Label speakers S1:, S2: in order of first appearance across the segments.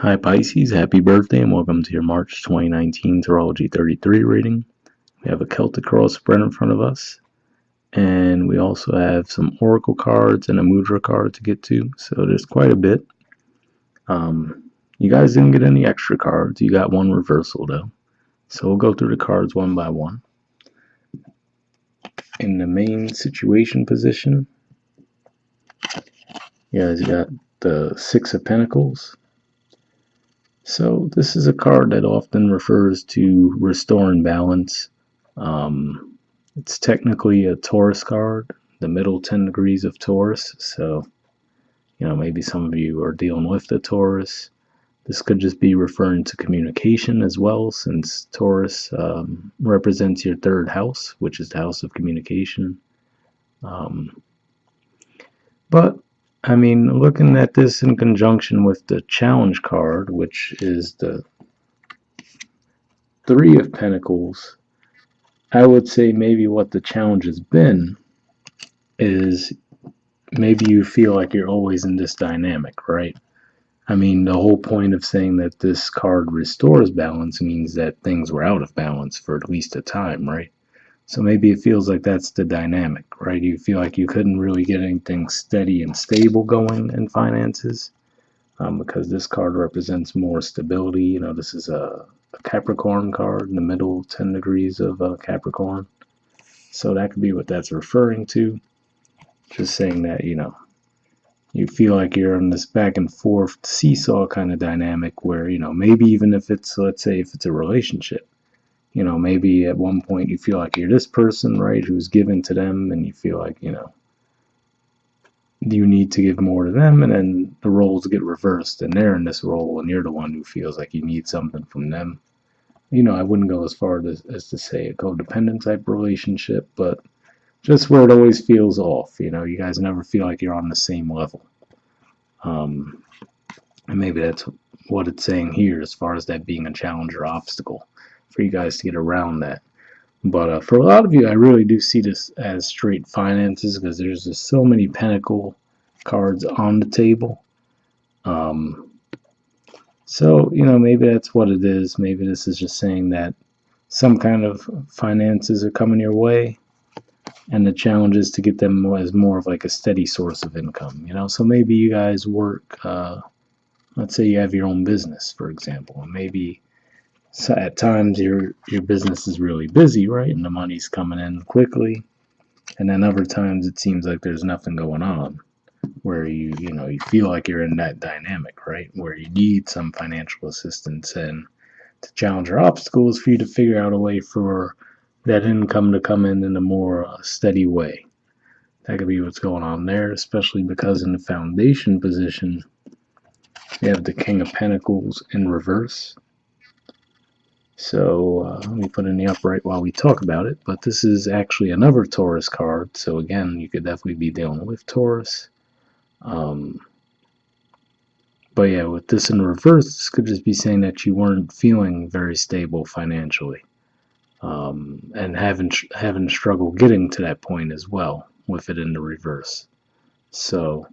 S1: Hi Pisces, happy birthday and welcome to your March 2019 Tarology 33 reading. We have a Celtic cross spread in front of us, and we also have some oracle cards and a mudra card to get to, so there's quite a bit. You guys didn't get any extra cards, you got one reversal though, so we'll go through the cards one by one. In the main situation position, you guys got the Six of Pentacles. So this is a card that often refers to restoring balance. It's technically a Taurus card, the middle 10 degrees of Taurus. So, maybe some of you are dealing with the Taurus. This could just be referring to communication as well, since Taurus represents your third house, which is the house of communication. But looking at this in conjunction with the challenge card, which is the Three of Pentacles, I would say maybe what the challenge has been is maybe you feel like you're always in this dynamic, right? The whole point of saying that this card restores balance means that things were out of balance for at least a time, right? So maybe it feels like that's the dynamic, right? You feel like you couldn't really get anything steady and stable going in finances because this card represents more stability. This is a Capricorn card in the middle 10 degrees of Capricorn. So that could be what that's referring to. Just saying that, you feel like you're on this back and forth seesaw kind of dynamic where, maybe even if it's, let's say, if it's a relationship, maybe at one point you feel like you're this person, right, who's given to them, and you feel like, you need to give more to them, and then the roles get reversed, and they're in this role, and you're the one who feels like you need something from them. I wouldn't go as far as to say a codependent type relationship, but just where it always feels off. You guys never feel like you're on the same level. And maybe that's what it's saying here as far as that being a challenge or obstacle for you guys to get around that. But for a lot of you, I really do see this as straight finances because there's just so many pentacle cards on the table. So, maybe that's what it is. Maybe this is just saying that some kind of finances are coming your way, and the challenge is to get them as more of like a steady source of income. So maybe you guys work, let's say you have your own business, for example, and maybe at times your business is really busy, right, and the money's coming in quickly, and then other times it seems like there's nothing going on, where you feel like you're in that dynamic, right, where you need some financial assistance, and the challenge or obstacle is for you to figure out a way for that income to come in a more steady way. That could be what's going on there, especially because in the foundation position, you have the King of Pentacles in reverse. So let me put in the upright while we talk about it. But this is actually another Taurus card. So again, you could definitely be dealing with Taurus. But yeah, with this in reverse, this could just be saying that you weren't feeling very stable financially. And having struggle getting to that point as well with it in the reverse. So,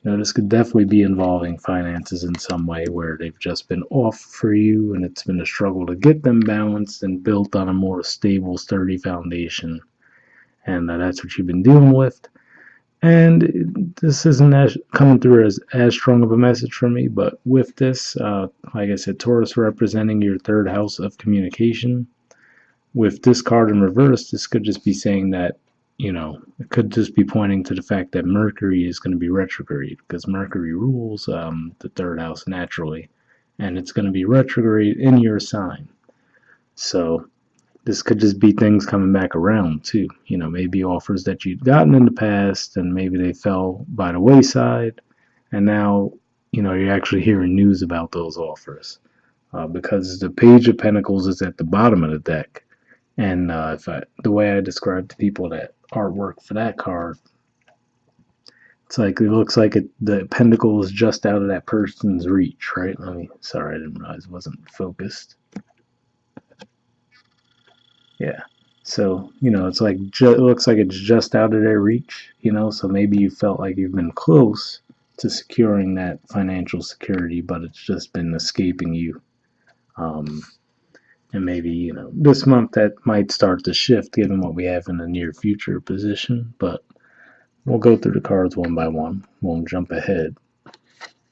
S1: this could definitely be involving finances in some way where they've just been off for you, and it's been a struggle to get them balanced and built on a more stable, sturdy foundation. And that's what you've been dealing with. And this isn't coming through as strong of a message for me, but with this, like I said, Taurus representing your third house of communication. With this card in reverse, this could just be saying that, it could just be pointing to the fact that Mercury is going to be retrograde, because Mercury rules the third house naturally, and it's going to be retrograde in your sign. So this could just be things coming back around too. Maybe offers that you'd gotten in the past, and maybe they fell by the wayside, and now, you're actually hearing news about those offers. Because the Page of Pentacles is at the bottom of the deck. And the way I describe to people that artwork for that card, it's like it looks like the pentacle is just out of that person's reach, right? Sorry, I didn't realize it wasn't focused. Yeah. So, it's like it looks like it's just out of their reach, so maybe you felt like you've been close to securing that financial security, but it's just been escaping you. Um, and maybe, this month that might start to shift given what we have in the near future position, but we'll go through the cards one by one. We'll jump ahead.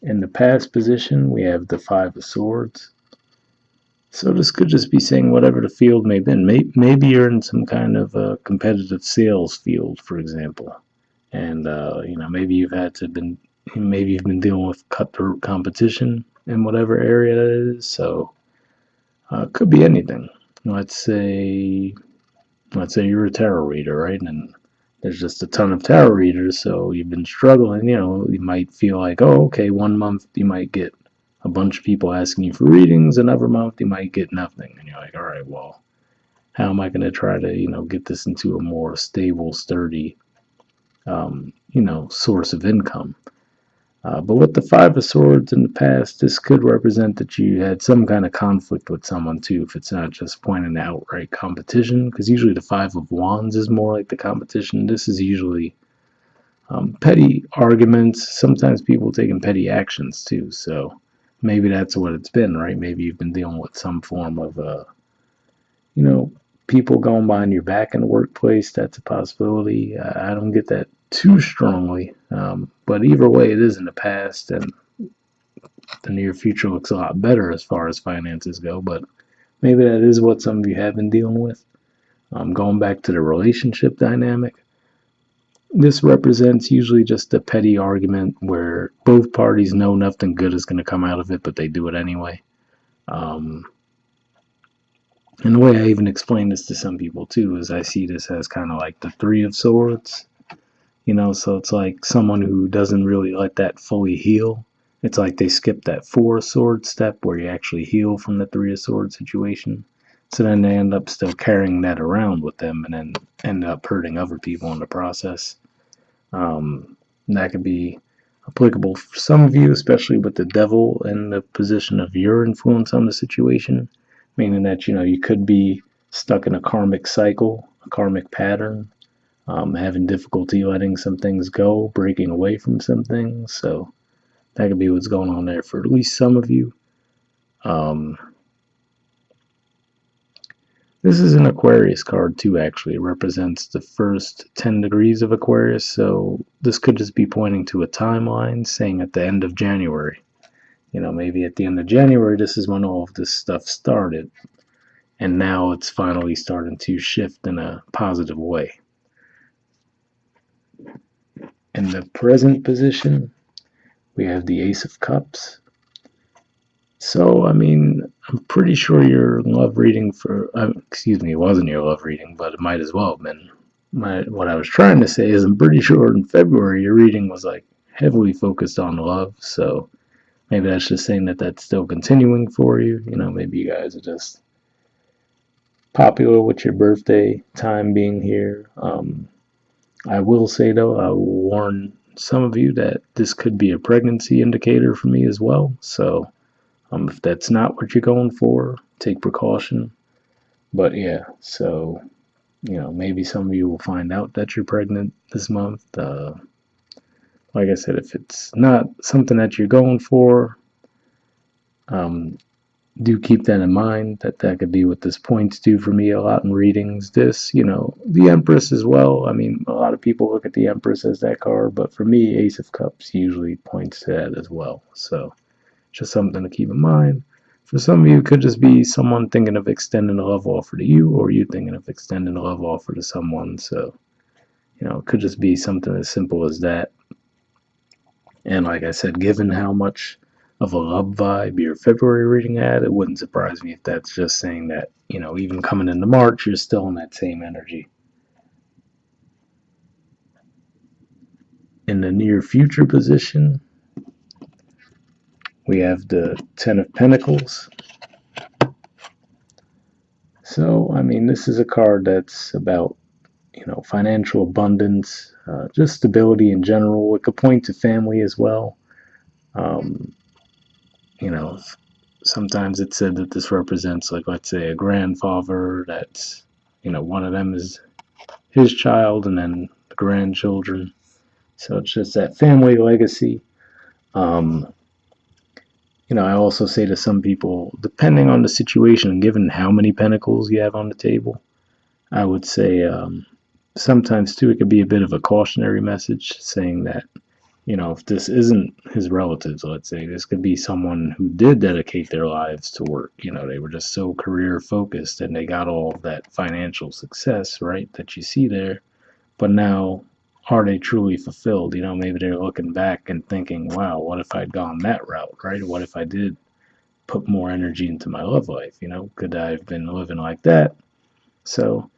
S1: In the past position, we have the Five of Swords. So this could just be saying whatever the field may have been. Maybe you're in some kind of competitive sales field, for example, and maybe you've been dealing with cutthroat competition in whatever area it is. So it could be anything. Let's say let's say you're a tarot reader, right? And there's just a ton of tarot readers, so you've been struggling. You might feel like, oh, okay, one month you might get a bunch of people asking you for readings, another month you might get nothing, and you're like, all right, well, how am I going to try to, get this into a more stable, sturdy, source of income? But with the Five of Swords in the past, this could represent that you had some kind of conflict with someone too, if it's not just pointing to outright competition, because usually the Five of Wands is more like the competition. This is usually petty arguments, sometimes people taking petty actions too, so maybe that's what it's been, right? Maybe you've been dealing with some form of, you know, people going behind your back in the workplace. That's a possibility. I don't get that too strongly, but either way, it is in the past, and the near future looks a lot better as far as finances go. But maybe that is what some of you have been dealing with. Going back to the relationship dynamic, this represents usually just a petty argument where both parties know nothing good is going to come out of it, but they do it anyway. Um, and the way I even explain this to some people too is I see this as kind of like the Three of Swords. So it's like someone who doesn't really let that fully heal. It's like they skip that Four of Swords step where you actually heal from the Three of Swords situation. So then they end up still carrying that around with them and then end up hurting other people in the process. That could be applicable for some of you, especially with the devil in the position of your influence on the situation, meaning that you could be stuck in a karmic cycle, a karmic pattern, having difficulty letting some things go, breaking away from some things. So that could be what's going on there for at least some of you. This is an Aquarius card too, actually. It represents the first 10 degrees of Aquarius, so this could just be pointing to a timeline saying at the end of January. Maybe at the end of January, this is when all of this stuff started, and now it's finally starting to shift in a positive way. In the present position, we have the Ace of Cups. So, I'm pretty sure your love reading it wasn't your love reading, but it might as well have been. What I was trying to say is I'm pretty sure in February your reading was like heavily focused on love, so maybe that's just saying that that's still continuing for you. Maybe you guys are just popular with your birthday time being here. I will say though, I will warn some of you that this could be a pregnancy indicator for me as well, so if that's not what you're going for, take precaution. But yeah, so maybe some of you will find out that you're pregnant this month. Like I said, if it's not something that you're going for, do keep that in mind. That could be what this points to for me a lot in readings. The Empress as well. A lot of people look at the Empress as that card, but for me, Ace of Cups usually points to that as well. So just something to keep in mind. For some of you, it could just be someone thinking of extending a love offer to you, or you thinking of extending a love offer to someone. So, it could just be something as simple as that. And like I said, given how much of a love vibe your February reading had, it wouldn't surprise me if that's just saying that, even coming into March, you're still in that same energy. In the near future position, we have the Ten of Pentacles. So, this is a card that's about, financial abundance, just stability in general. It could point to family as well. Um, you know, Sometimes it's said that this represents, like, let's say, a grandfather that's, one of them is his child and then the grandchildren. So it's just that family legacy. Um, I also say to some people, depending on the situation, given how many pentacles you have on the table, I would say sometimes too it could be a bit of a cautionary message saying that if this isn't his relatives, let's say, this could be someone who did dedicate their lives to work. They were just so career focused and they got all of that financial success, right, that you see there. But now, are they truly fulfilled? Maybe they're looking back and thinking, wow, what if I'd gone that route, right? What if I did put more energy into my love life? Could I have been living like that? So,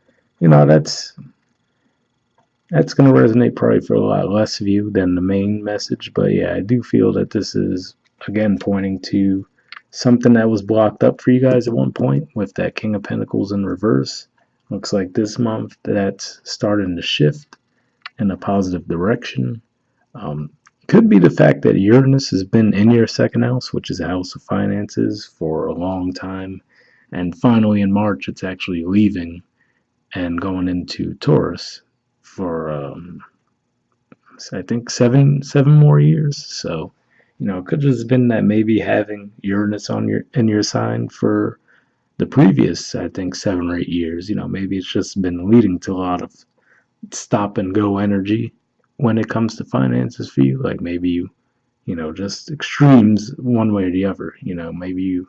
S1: that's going to resonate probably for a lot less of you than the main message. But yeah, I do feel that this is, again, pointing to something that was blocked up for you guys at one point with that King of Pentacles in reverse. Looks like this month that's starting to shift in a positive direction. Um, could be the fact that Uranus has been in your second house, which is a house of finances, for a long time. And finally, in March, it's actually leaving and going into Taurus for I think seven more years. So, it could have just been that maybe having Uranus on your in your sign for the previous, I think, 7 or 8 years. Maybe it's just been leading to a lot of stop and go energy when it comes to finances for you. Like maybe just extremes one way or the other. Maybe you,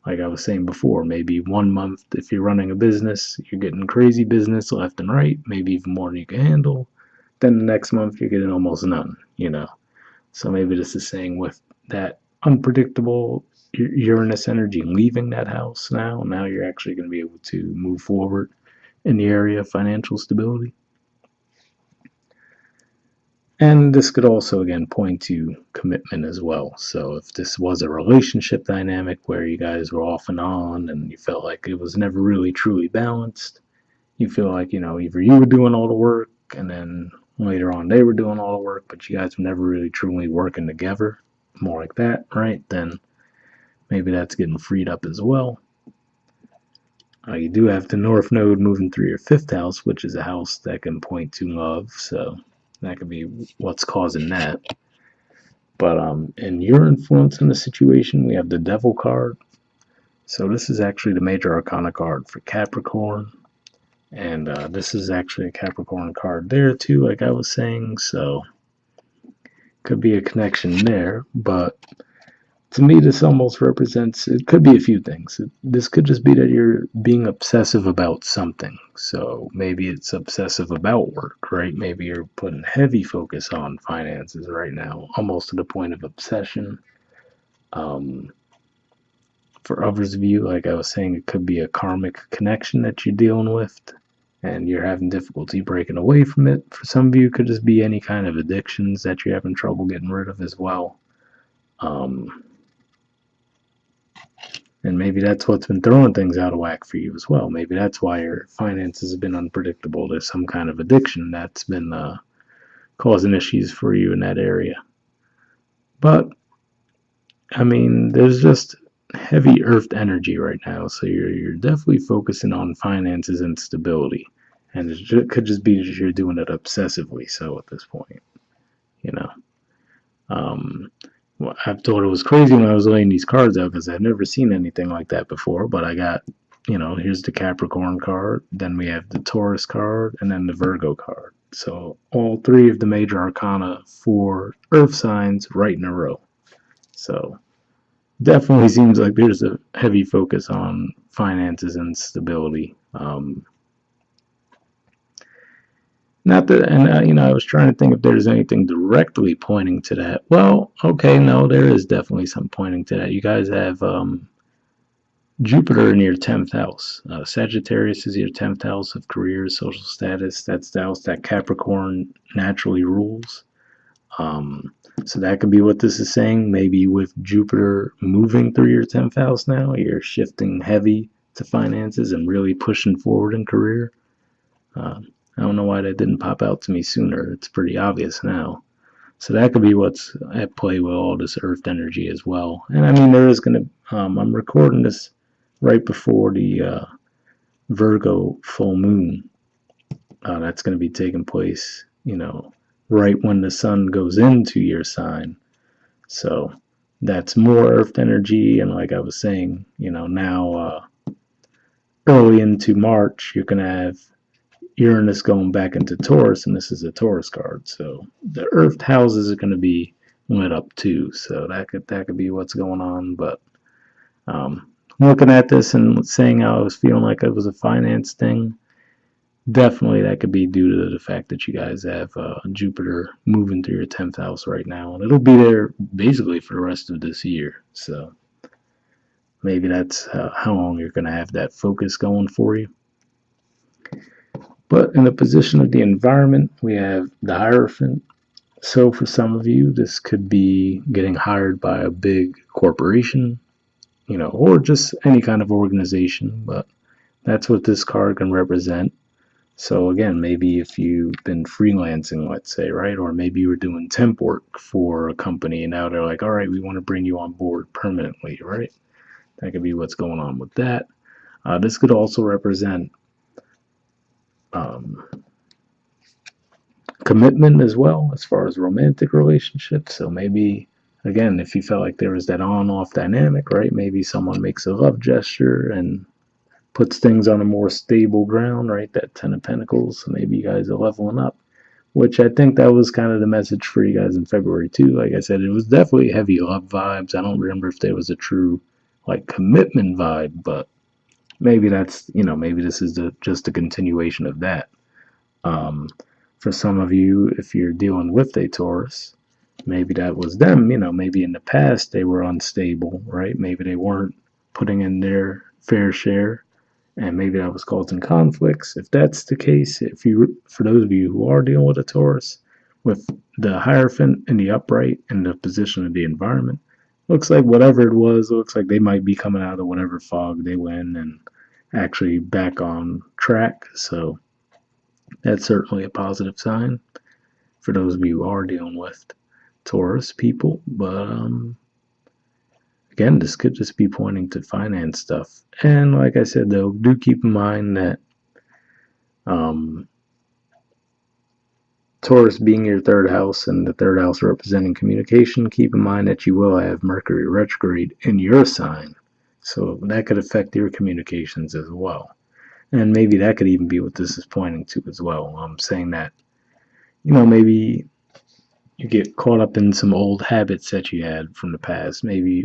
S1: like I was saying before, maybe 1 month, if you're running a business, you're getting crazy business left and right, maybe even more than you can handle. Then the next month, you're getting almost none. So maybe this is saying with that unpredictable Uranus energy leaving that house now you're actually going to be able to move forward in the area of financial stability. And this could also, again, point to commitment as well. So if this was a relationship dynamic where you guys were off and on and you felt like it was never really truly balanced, you feel like, either you were doing all the work and then later on they were doing all the work, but you guys were never really truly working together, more like that, right? Then maybe that's getting freed up as well. You do have the North Node moving through your fifth house, which is a house that can point to love, so that could be what's causing that. But in your influence in the situation, we have the Devil card. So this is actually the major arcana card for Capricorn. And this is actually a Capricorn card there too, like I was saying. So could be a connection there. But to me, this almost represents, it could be a few things. This could just be that you're being obsessive about something. So maybe it's obsessive about work, right? Maybe you're putting heavy focus on finances right now, almost to the point of obsession. Um, for others of you, like I was saying, it could be a karmic connection that you're dealing with and you're having difficulty breaking away from it. For some of you, it could just be any kind of addictions that you're having trouble getting rid of as well. And maybe that's what's been throwing things out of whack for you as well. Maybe that's why your finances have been unpredictable. There's some kind of addiction that's been causing issues for you in that area. But, I mean, there's just heavy earth energy right now, so you're definitely focusing on finances and stability, and could just be that you're doing it obsessively. So at this point, you know, well, I thought it was crazy when I was laying these cards out because I've never seen anything like that before. But I got, here's the Capricorn card, then we have the Taurus card, and then the Virgo card. So all three of the major arcana for Earth signs right in a row. So definitely seems like there's a heavy focus on finances and stability. Not that, and I was trying to think if there's anything directly pointing to that. Well, okay, no, there is definitely some pointing to that. You guys have Jupiter in your 10th house. Sagittarius is your 10th house of career, social status. That's the house that Capricorn naturally rules. So that could be what this is saying. Maybe with Jupiter moving through your 10th house now, you're shifting heavy to finances and really pushing forward in career. I don't know why that didn't pop out to me sooner. It's pretty obvious now. So that could be what's at play with all this earth energy as well. And I mean, there is going to, I'm recording this right before the Virgo full moon. That's going to be taking place, right when the sun goes into your sign. So that's more earth energy. And like I was saying, now early into March, you're going to have Uranus going back into Taurus, and this is a Taurus card. So the earth houses are going to be lit up too. So that could be what's going on. But looking at this and saying how I was feeling like it was a finance thing, definitely that could be due to the fact that you guys have Jupiter moving through your 10th house right now, and it'll be there basically for the rest of this year. So maybe that's how long you're going to have that focus going for you. But in the position of the environment, we have the Hierophant. So for some of you, this could be getting hired by a big corporation, or just any kind of organization, but that's what this card can represent. So again, maybe if you've been freelancing, let's say, right, or maybe you were doing temp work for a company and now they're like, all right, we want to bring you on board permanently, right? That could be what's going on with that. This could also represent um, commitment as well, as far as romantic relationships. So maybe, again, if you felt like there was that on-off dynamic, right, maybe someone makes a love gesture and puts things on a more stable ground, right? That 10 of Pentacles. So maybe you guys are leveling up, which I think that was kind of the message for you guys in February too. Like I said, it was definitely heavy love vibes. I don't remember if there was a true like commitment vibe, but maybe that's, maybe this is just a continuation of that. Um, for some of you, if you're dealing with a Taurus, maybe that was them, maybe in the past they were unstable, right? Maybe they weren't putting in their fair share, and maybe that was causing conflicts. If that's the case, for those of you who are dealing with a Taurus, with the Hierophant in the upright and the position of the environment, looks like whatever it was, looks like they might be coming out of whatever fog they went and actually back on track. So that's certainly a positive sign for those of you who are dealing with Taurus people. But again, this could just be pointing to finance stuff. And like I said, though, do keep in mind that Taurus being your third house and the third house representing communication, keep in mind that you will have Mercury retrograde in your sign. So that could affect your communications as well. And maybe that could even be what this is pointing to as well. I'm saying that, maybe you get caught up in some old habits that you had from the past, maybe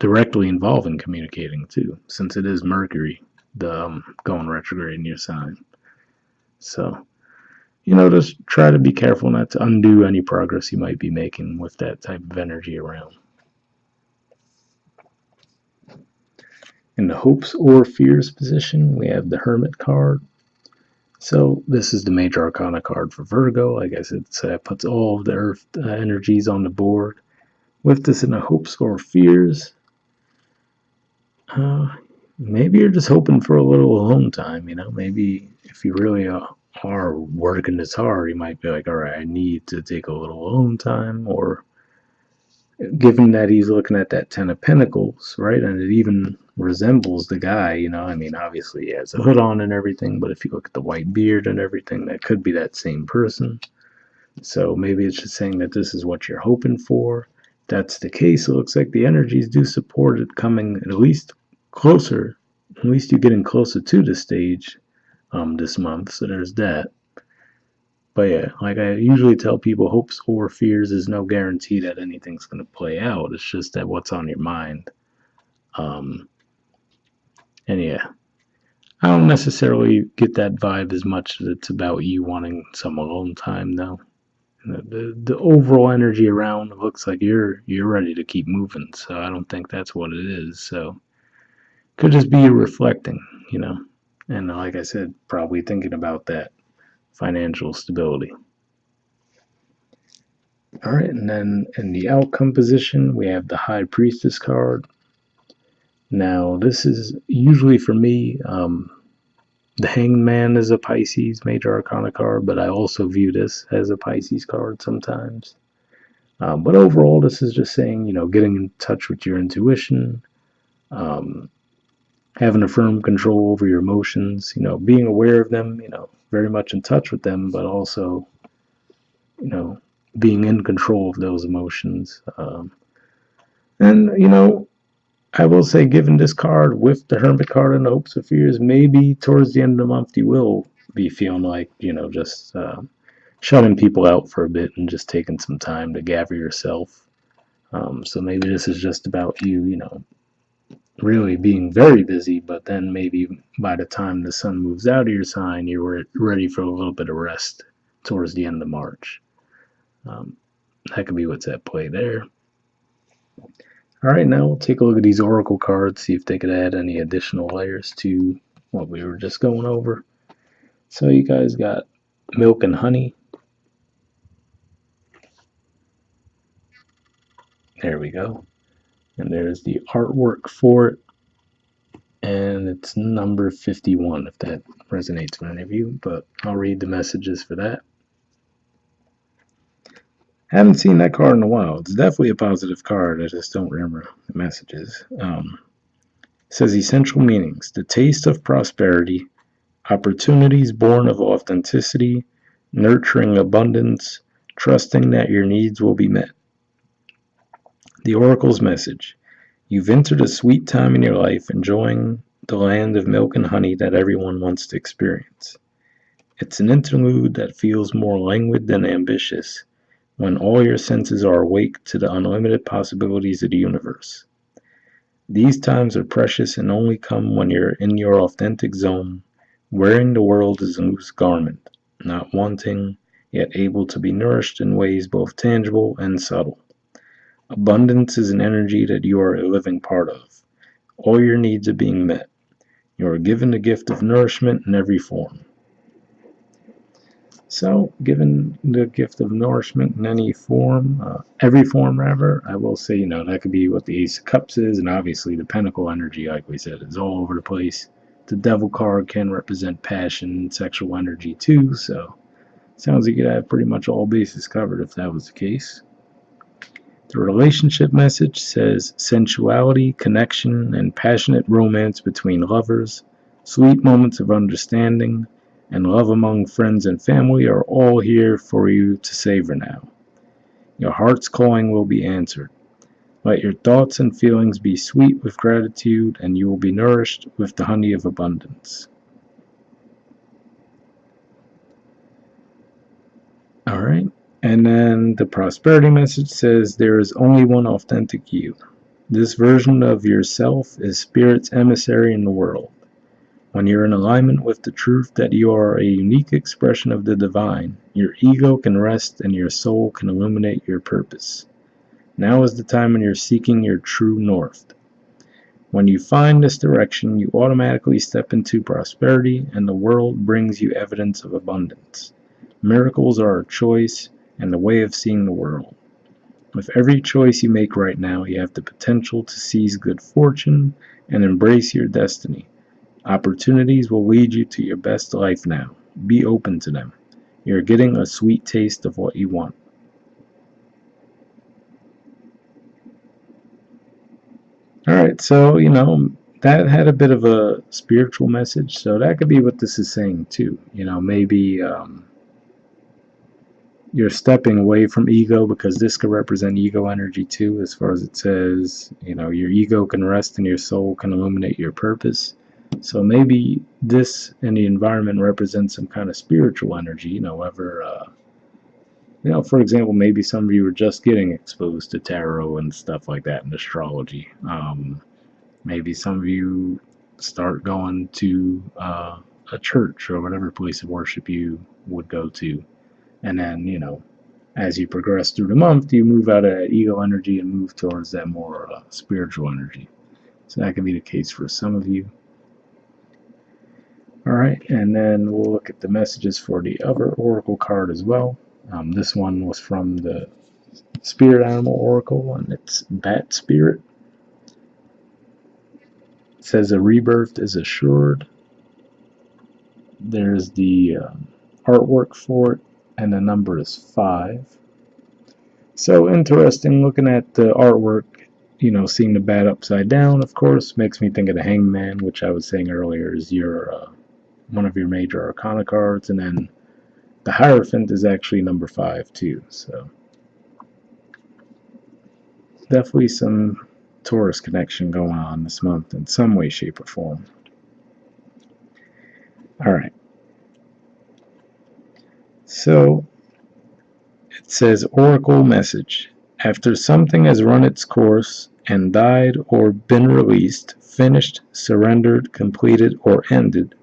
S1: directly involving communicating too, since it is Mercury going retrograde in your sign. So, just try to be careful not to undo any progress you might be making with that type of energy around. In the hopes or fears position, we have the Hermit card. So this is the major arcana card for Virgo. Like I said, it puts all of the earth energies on the board. With this in the hopes or fears, maybe you're just hoping for a little alone time. Maybe if you really are working this hard, you might be like, all right, I need to take a little alone time. Or given that he's looking at that 10 of Pentacles, right, and it even resembles the guy, obviously he has a hood on and everything, but if you look at the white beard and everything, that could be that same person. So maybe it's just saying that this is what you're hoping for. If that's the case, it looks like the energies do support it coming at least closer. At least you're getting closer to the stage this month, so there's that. But yeah, like I usually tell people, hopes or fears is no guarantee that anything's going to play out. It's just that what's on your mind. And yeah, I don't necessarily get that vibe as much as it's about you wanting some alone time, though. The overall energy around looks like you're ready to keep moving, so I don't think that's what it is. So could just be you reflecting, and like I said, probably thinking about that financial stability. All right, and then in the outcome position, we have the High Priestess card. Now, this is usually for me, the Hanged Man is a Pisces major arcana card, but I also view this as a Pisces card sometimes. But overall, this is just saying, getting in touch with your intuition, having a firm control over your emotions, being aware of them, very much in touch with them, but also, being in control of those emotions. And, I will say, given this card with the Hermit card and the Hopes of Fears, maybe towards the end of the month you will be feeling like, just shutting people out for a bit and just taking some time to gather yourself. So maybe this is just about you, really being very busy, but then maybe by the time the sun moves out of your sign, you're ready for a little bit of rest towards the end of March. Um, that could be what's at play there. All right, now we'll take a look at these oracle cards, see if they could add any additional layers to what we were just going over. So you guys got milk and honey. There we go. And there's the artwork for it. And it's number 51, if that resonates with any of you, but I'll read the messages for that. Haven't seen that card in a while. It's definitely a positive card. I just don't remember the messages. It says essential meanings: the taste of prosperity, opportunities born of authenticity, nurturing abundance, trusting that your needs will be met. The Oracle's message: you've entered a sweet time in your life, enjoying the land of milk and honey that everyone wants to experience. It's an interlude that feels more languid than ambitious, when all your senses are awake to the unlimited possibilities of the universe. These times are precious and only come when you're in your authentic zone, wearing the world as a loose garment, not wanting, yet able to be nourished in ways both tangible and subtle. Abundance is an energy that you are a living part of. All your needs are being met. You are given the gift of nourishment in every form. So, given the gift of nourishment in any form, every form rather, I will say, that could be what the Ace of Cups is, and obviously the Pentacle energy, like we said, is all over the place. The Devil card can represent passion, sexual energy too, so sounds like you'd have pretty much all bases covered if that was the case. The relationship message says sensuality, connection, and passionate romance between lovers, sweet moments of understanding, and love among friends and family are all here for you to savor now. Your heart's calling will be answered. Let your thoughts and feelings be sweet with gratitude, and you will be nourished with the honey of abundance. All right. And then the prosperity message says there is only one authentic you. This version of yourself is Spirit's emissary in the world. When you're in alignment with the truth that you are a unique expression of the divine, your ego can rest and your soul can illuminate your purpose. Now is the time when you're seeking your true north. When you find this direction, you automatically step into prosperity, and the world brings you evidence of abundance. Miracles are a choice and the way of seeing the world. With every choice you make right now, you have the potential to seize good fortune and embrace your destiny. Opportunities will lead you to your best life now. Be open to them. You're getting a sweet taste of what you want. Alright, so, that had a bit of a spiritual message, so that could be what this is saying too. Maybe you're stepping away from ego, because this could represent ego energy too, as far as it says, your ego can rest and your soul can illuminate your purpose. So maybe this and the environment represents some kind of spiritual energy, for example, maybe some of you are just getting exposed to tarot and stuff like that and astrology. Maybe some of you start going to a church or whatever place of worship you would go to. And then, as you progress through the month, you move out of ego energy and move towards that more spiritual energy. So that can be the case for some of you. All right, and then we'll look at the messages for the other oracle card as well. This one was from the Spirit Animal Oracle, and it's Bat Spirit. It says a rebirth is assured. There's the artwork for it, and the number is 5. So interesting looking at the artwork, seeing the bat upside down, of course, makes me think of the Hangman, which I was saying earlier is your one of your major arcana cards, and then the Hierophant is actually number 5 too. So definitely some Taurus connection going on this month in some way, shape, or form. Alright. So, it says Oracle message. After something has run its course and died or been released, finished, surrendered, completed, or ended,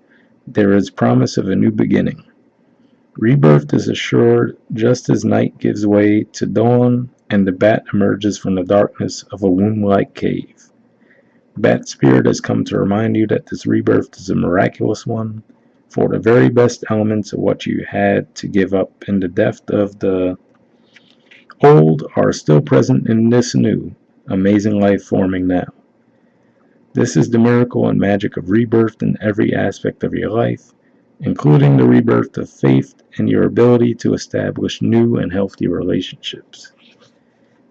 S1: there is promise of a new beginning. Rebirth is assured just as night gives way to dawn and the bat emerges from the darkness of a womb-like cave. Bat Spirit has come to remind you that this rebirth is a miraculous one, for the very best elements of what you had to give up in the depth of the old are still present in this new, amazing life forming now. This is the miracle and magic of rebirth in every aspect of your life, including the rebirth of faith and your ability to establish new and healthy relationships.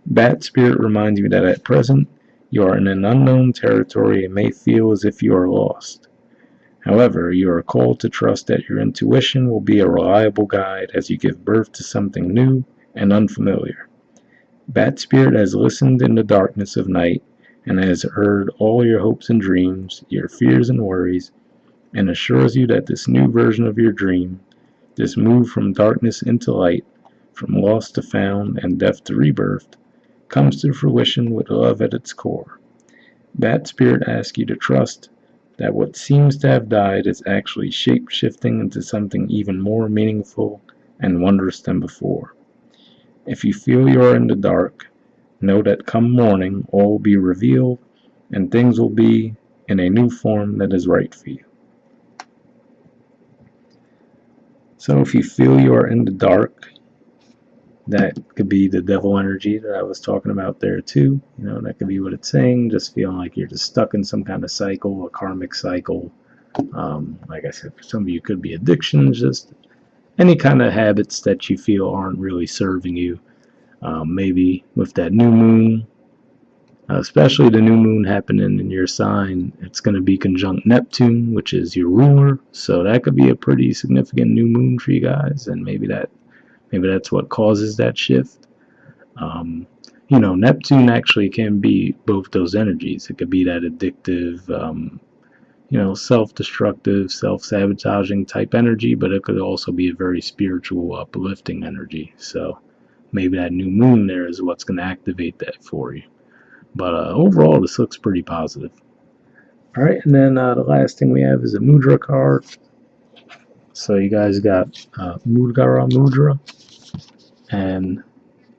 S1: Bat Spirit reminds you that at present, you are in an unknown territory and may feel as if you are lost. However, you are called to trust that your intuition will be a reliable guide as you give birth to something new and unfamiliar. Bat Spirit has listened in the darkness of night and has heard all your hopes and dreams, your fears and worries, and assures you that this new version of your dream, this move from darkness into light, from lost to found and death to rebirth, comes to fruition with love at its core. Bat Spirit asks you to trust that what seems to have died is actually shape-shifting into something even more meaningful and wondrous than before. If you feel you are in the dark, know that come morning all will be revealed and things will be in a new form that is right for you. So if you feel you are in the dark, that could be the devil energy that I was talking about there too. That could be what it's saying, just feeling like you're just stuck in some kind of cycle, a karmic cycle. Like I said, for some of you, it could be addictions, just any kind of habits that you feel aren't really serving you. Maybe with that new moon, especially the new moon happening in your sign, it's going to be conjunct Neptune, which is your ruler. So that could be a pretty significant new moon for you guys, and maybe that's what causes that shift. Neptune actually can be both those energies. It could be that addictive, self-destructive, self-sabotaging type energy, but it could also be a very spiritual, uplifting energy. So maybe that new moon there is what's going to activate that for you. But overall, this looks pretty positive. All right, and then the last thing we have is a mudra card. So you guys got Mudgara mudra, and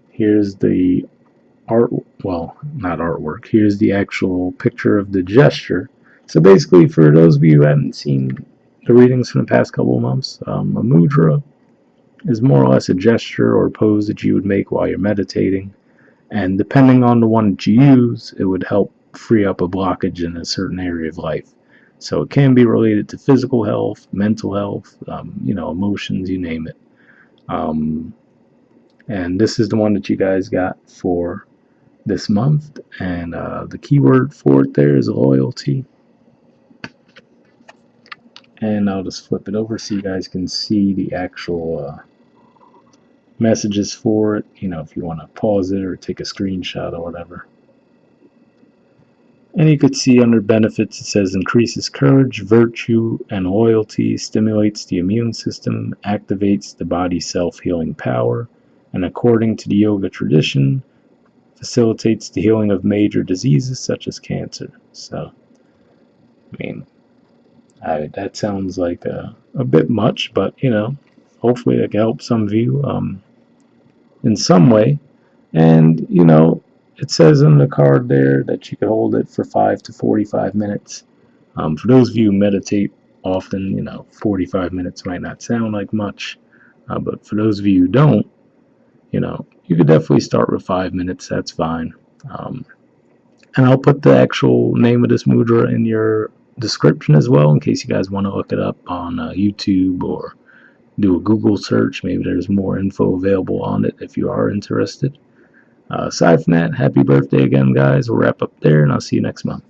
S1: here's the not artwork. Here's the actual picture of the gesture. So basically, for those of you who haven't seen the readings from the past couple of months, a mudra is more or less a gesture or pose that you would make while you're meditating. And depending on the one that you use, it would help free up a blockage in a certain area of life. So it can be related to physical health, mental health, emotions, you name it. And this is the one that you guys got for this month. And the keyword for it there is loyalty. And I'll just flip it over so you guys can see the actual messages for it, if you want to pause it or take a screenshot or whatever. And you could see under benefits it says increases courage, virtue, and loyalty, stimulates the immune system, activates the body's self-healing power, and according to the yoga tradition, facilitates the healing of major diseases such as cancer. So, that sounds like a bit much, but hopefully that can help some of you in some way. And it says on the card there that you can hold it for 5 to 45 minutes. For those of you who meditate often, 45 minutes might not sound like much, but for those of you who don't, you could definitely start with 5 minutes. That's fine. And I'll put the actual name of this mudra in your description as well, in case you guys want to look it up on YouTube or do a Google search. Maybe there's more info available on it if you are interested. Aside from that, happy birthday again, guys. We'll wrap up there, and I'll see you next month.